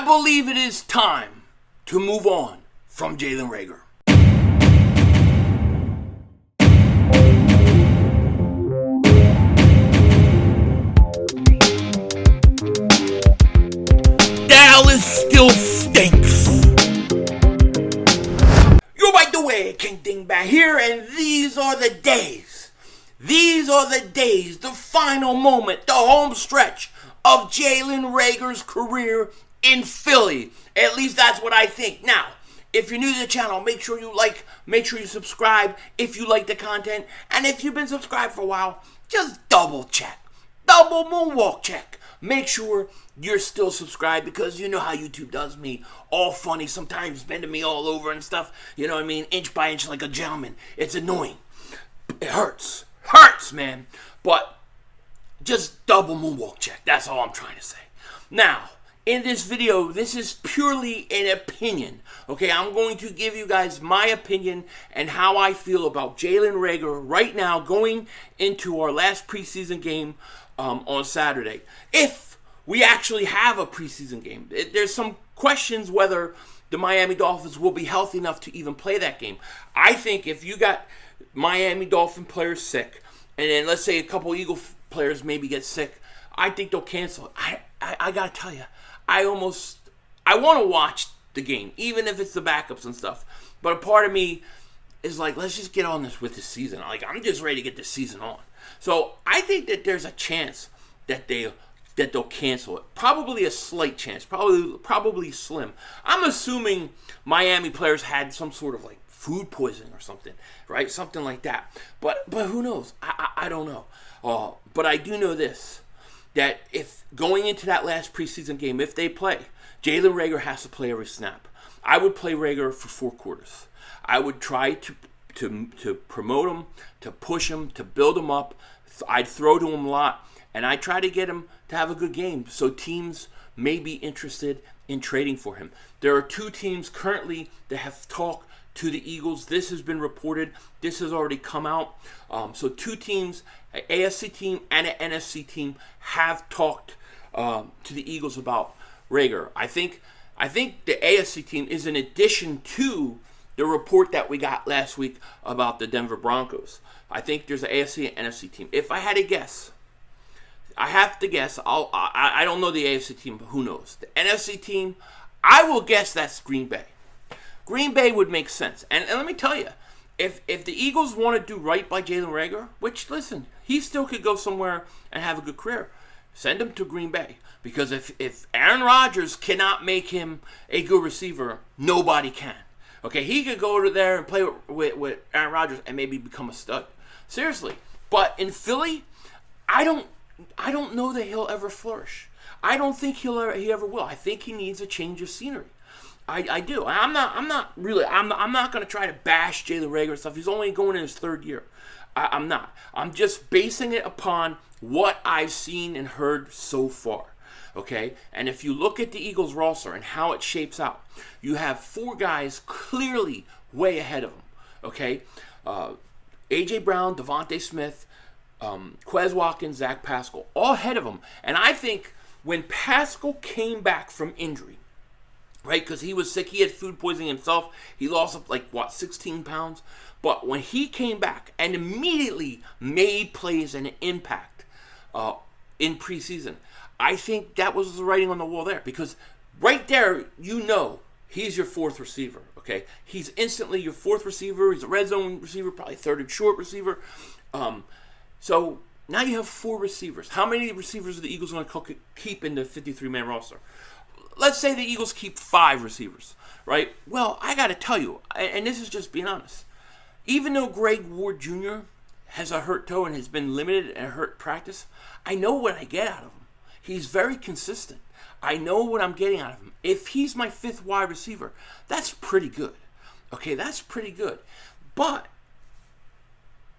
believe it is time to move on from Jalen Reagor. Dallas still stinks. You're right the way, King Dingbat here, and these are the days. These are the days, the final moment, the home stretch of Jaylen Reagor's career in Philly. At least that's what I think. Now, if you're new to the channel, make sure you like, make sure you subscribe if you like the content. And if you've been subscribed for a while, just double check. Double moonwalk check. Make sure you're still subscribed, because you know how YouTube does me. All funny, sometimes bending me all over and stuff. You know what I mean? Inch by inch like a gentleman. It's annoying. It hurts. Hurts, man. But just double moonwalk check. That's all I'm trying to say. Now, in this video, this is purely an opinion. Okay, I'm going to give you guys my opinion and how I feel about Jaylen Reagor right now going into our last preseason game on Saturday. If we actually have a preseason game. There's some questions whether the Miami Dolphins will be healthy enough to even play that game. I think if you got Miami Dolphin players sick, and then let's say a couple Eagle players maybe get sick, I think they'll cancel it. I gotta tell you, I want to watch the game, even if it's the backups and stuff. But a part of me is like, let's just get on this with the season. Like, I'm just ready to get this season on. So I think that there's a chance that they'll cancel it. Probably a slight chance. Probably slim. I'm assuming Miami players had some sort of like food poisoning or something, right? Something like that. But who knows? I don't know. But I do know this, that if going into that last preseason game, if they play, Jaylen Reagor has to play every snap. I would play Reagor for 4 quarters. I would try to promote him, to push him, to build him up. I'd throw to him a lot, and I try to get him to have a good game so teams may be interested in trading for him. There are 2 teams currently that have talked to the Eagles. This has been reported. This has already come out. So 2 teams, an AFC team and an NFC team, have talked to the Eagles about Reagor. I think the AFC team is in addition to the report that we got last week about the Denver Broncos. I think there's an AFC and NFC team. If I had to guess, I have to guess. I don't know the AFC team, but who knows? The NFC team, I will guess that's Green Bay. Green Bay would make sense. And let me tell you, if the Eagles want to do right by Jalen Reagor, which, listen, he still could go somewhere and have a good career, send him to Green Bay. Because if Aaron Rodgers cannot make him a good receiver, nobody can. Okay, he could go over there and play with Aaron Rodgers and maybe become a stud. Seriously. But in Philly, I don't know that he'll ever flourish. I don't think he ever will. I think he needs a change of scenery. I do. I'm not going to try to bash Jaylen Reagor and stuff. He's only going in his 3rd year. I'm not. I'm just basing it upon what I've seen and heard so far. Okay? And if you look at the Eagles roster and how it shapes out, you have 4 guys clearly way ahead of him. Okay? A.J. Brown, Devontae Smith, Quez Watkins, Zach Pascal, all ahead of him. And I think when Pascal came back from injury, right, because he was sick, he had food poisoning himself, he lost up 16 pounds. But when he came back and immediately made plays and an impact in preseason, I think that was the writing on the wall there. Because right there, you know, he's your 4th receiver, okay? He's instantly your 4th receiver. He's a red zone receiver, probably 3rd and short receiver. So now you have 4 receivers. How many receivers are the Eagles going to keep in the 53-man roster? Let's say the Eagles keep 5 receivers, right? Well, I got to tell you, and this is just being honest, even though Greg Ward Jr. has a hurt toe and has been limited and hurt practice, I know what I get out of him. He's very consistent. I know what I'm getting out of him. If he's my 5th wide receiver, that's pretty good. Okay, that's pretty good. But,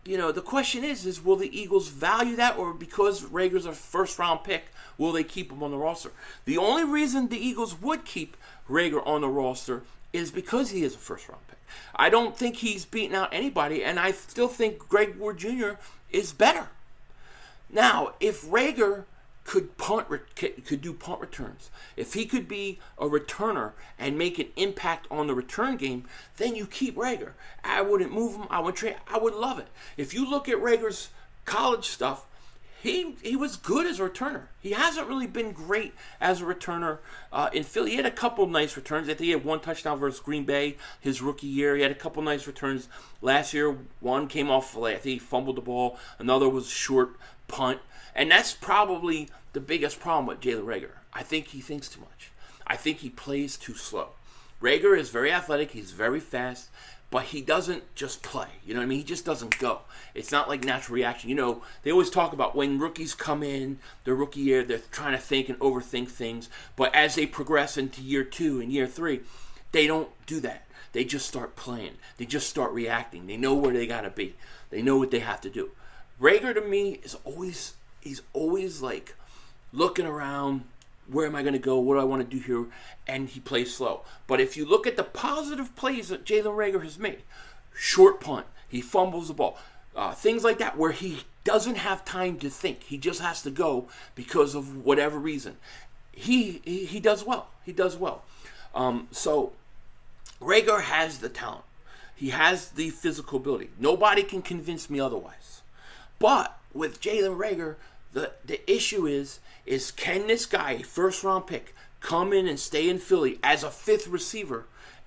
you know, the question is will the Eagles value that, or because Reagor's a 1st-round pick, will they keep him on the roster? The only reason the Eagles would keep Reagor on the roster is because he is a 1st-round pick. I don't think he's beaten out anybody, and I still think Greg Ward Jr. is better. Now, if Reagor could do punt returns. If he could be a returner and make an impact on the return game, then you keep Reagor. I wouldn't move him. I would trade. I would love it. If you look at Reagor's college stuff, he was good as a returner. He hasn't really been great as a returner in Philly. He had a couple nice returns. I think he had one touchdown versus Green Bay his rookie year. He had a couple nice returns last year. One came off, I think he fumbled the ball. Another was short punt. And that's probably the biggest problem with Jalen Reagor. I think he thinks too much. I think he plays too slow. Reagor is very athletic. He's very fast. But he doesn't just play. You know what I mean? He just doesn't go. It's not like natural reaction. You know, they always talk about when rookies come in, their rookie year, they're trying to think and overthink things. But as they progress into year 2 and year 3, they don't do that. They just start playing. They just start reacting. They know where they got to be. They know what they have to do. Reagor, to me, he's always like looking around. Where am I going to go? What do I want to do here? And he plays slow. But if you look at the positive plays that Jalen Reagor has made, short punt, he fumbles the ball, things like that where he doesn't have time to think. He just has to go because of whatever reason. He does well. He does well. So Reagor has the talent. He has the physical ability. Nobody can convince me otherwise. But with Jalen Reagor, the issue is can this guy, first round pick, come in and stay in Philly as a 5th receiver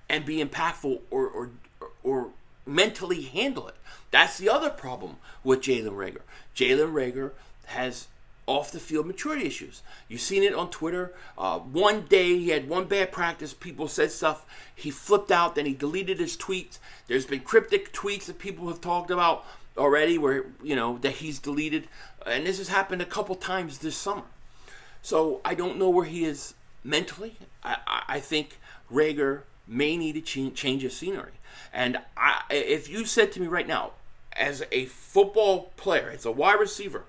and be impactful or mentally handle it? That's the other problem with Jalen Reagor. Jalen Reagor has off the field maturity issues. You've seen it on Twitter. One day he had one bad practice. People said stuff. He flipped out. Then he deleted his tweets. There's been cryptic tweets that people have talked about already where, you know, that he's deleted. And this has happened a couple times this summer. So I don't know where he is mentally. I think Reagor may need to change his scenery. And if you said to me right now, as a football player, as a wide receiver,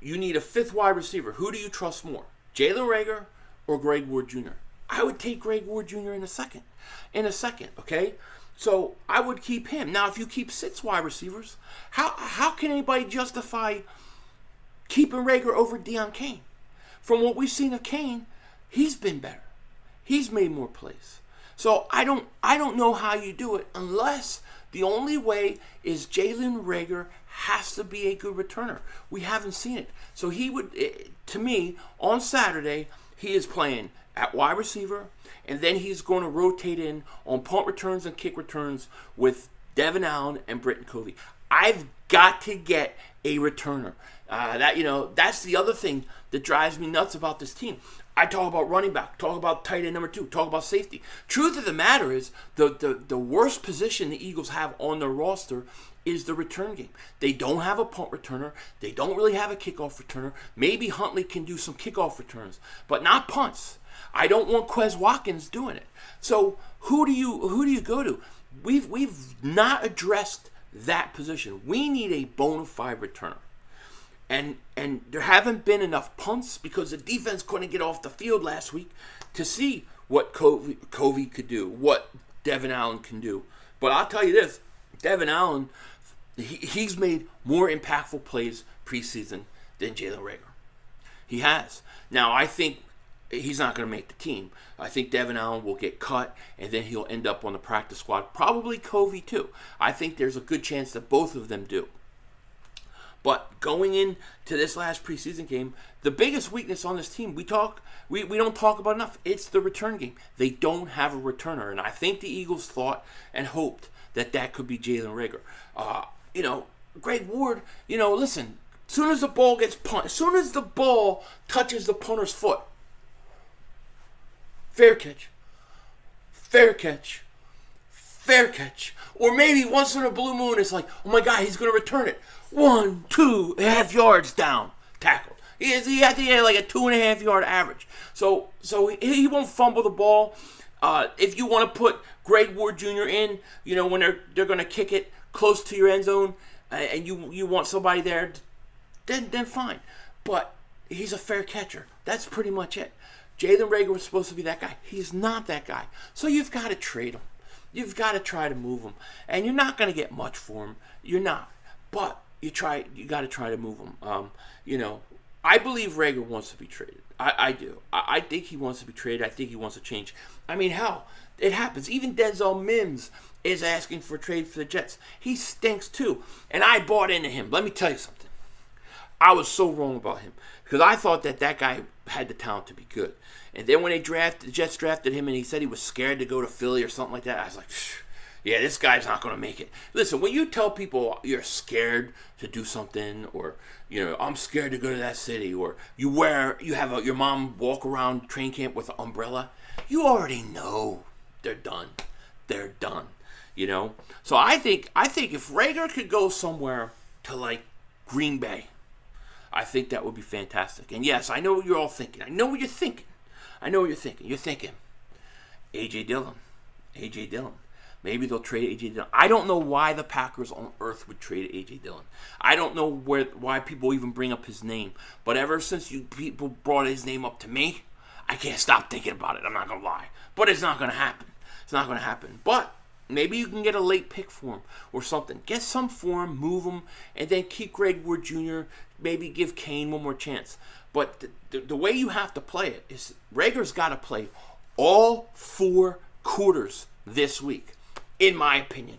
you need a 5th wide receiver. Who do you trust more, Jalen Reagor or Greg Ward Jr.? I would take Greg Ward Jr. in a second, okay? So I would keep him. Now, if you keep 6 wide receivers, how can anybody justify keeping Reagor over Deion Kane? From what we've seen of Kane, he's been better. He's made more plays. So I don't know how you do it unless the only way is Jalen Reagor has to be a good returner. We haven't seen it. So he would, to me, on Saturday, he is playing at wide receiver, and then he's going to rotate in on punt returns and kick returns with Devin Allen and Britton Covey. I've got to get a returner. That's the other thing that drives me nuts about this team. I talk about running back, talk about tight end number 2, talk about safety. Truth of the matter is, the worst position the Eagles have on their roster is the return game. They don't have a punt returner. They don't really have a kickoff returner. Maybe Huntley can do some kickoff returns, but not punts. I don't want Quez Watkins doing it. So who do you go to? We've not addressed that position. We need a bona fide returner. And there haven't been enough punts because the defense couldn't get off the field last week to see what Covey could do, what Devin Allen can do. But I'll tell you this, Devin Allen, he's made more impactful plays preseason than Jalen Reagor. He has. Now, I think he's not going to make the team. I think Devin Allen will get cut, and then he'll end up on the practice squad. Probably Covey, too. I think there's a good chance that both of them do. But going into this last preseason game, the biggest weakness on this team, we don't talk about enough. It's the return game. They don't have a returner, and I think the Eagles thought and hoped that could be Jalen Reagor. Greg Ward, listen, as soon as the ball gets punted, as soon as the ball touches the punter's foot, fair catch, fair catch, fair catch. Or maybe once in a blue moon, it's like, oh my God, he's going to return it. 1, 2.5 yards down, tackled. He had like a 2.5 yard average. So he won't fumble the ball. If you want to put Greg Ward Jr. in, when they're going to kick it close to your end zone, and you want somebody there, then fine. But he's a fair catcher. That's pretty much it. Jalen Reagor was supposed to be that guy. He's not that guy. So you've got to trade him. You've got to try to move him. And you're not going to get much for him. You're not. But you got to try to move him. I believe Reagor wants to be traded. I do. I think he wants to be traded. I think he wants to change. I mean, hell, it happens. Even Denzel Mims is asking for a trade for the Jets. He stinks too. And I bought into him. Let me tell you something. I was so wrong about him because I thought that guy had the talent to be good. And then when the Jets drafted him and he said he was scared to go to Philly or something like that, I was like, yeah, this guy's not going to make it. Listen, when you tell people you're scared to do something, or, I'm scared to go to that city, or you have your mom walk around train camp with an umbrella, you already know they're done. They're done, So I think if Reagor could go somewhere to like Green Bay, I think that would be fantastic. And yes, I know what you're all thinking. I know what you're thinking. You're thinking, A.J. Dillon. Maybe they'll trade A.J. Dillon. I don't know why the Packers on earth would trade A.J. Dillon. I don't know why people even bring up his name. But ever since people brought his name up to me, I can't stop thinking about it. I'm not going to lie. But it's not going to happen. But maybe you can get a late pick for him or something. Get some for him, move him, and then keep Greg Ward Jr., maybe give Kane one more chance. But the way you have to play it is Reagor's got to play all 4 quarters this week, in my opinion.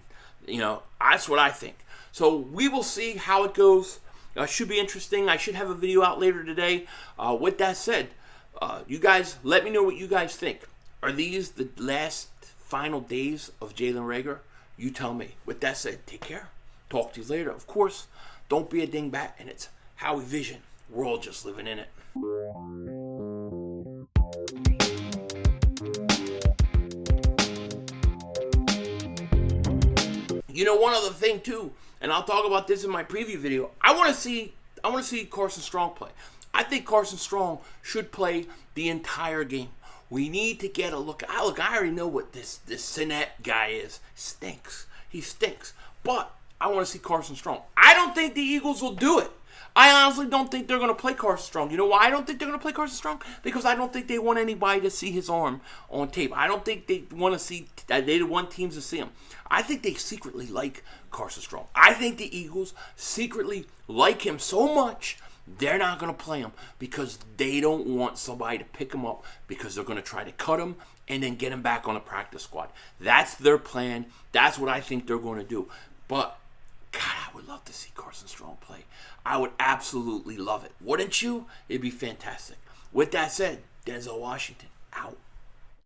That's what I think. So we will see how it goes. Should be interesting. I should have a video out later today. With that said, you guys, let me know what you guys think. Are these the last final days of Jalen Reagor? You tell me. With that said, take care. Talk to you later. Of course, don't be a dingbat, and it's how we vision. We're all just living in it. One other thing too, and I'll talk about this in my preview video. I want to see Carson Strong play. I think Carson Strong should play the entire game. We need to get a look. I already know what this Sinnett guy is. He stinks. But I want to see Carson Strong. I don't think the Eagles will do it. I honestly don't think they're going to play Carson Strong. You know why I don't think they're going to play Carson Strong? Because I don't think they want anybody to see his arm on tape. I don't think they want teams to see him. I think they secretly like Carson Strong. I think the Eagles secretly like him so much they're not going to play him because they don't want somebody to pick him up because they're going to try to cut him and then get him back on the practice squad. That's their plan. That's what I think they're going to do. But God, I would love to see Carson Strong play. I would absolutely love it. Wouldn't you? It'd be fantastic. With that said, Denzel Washington, out.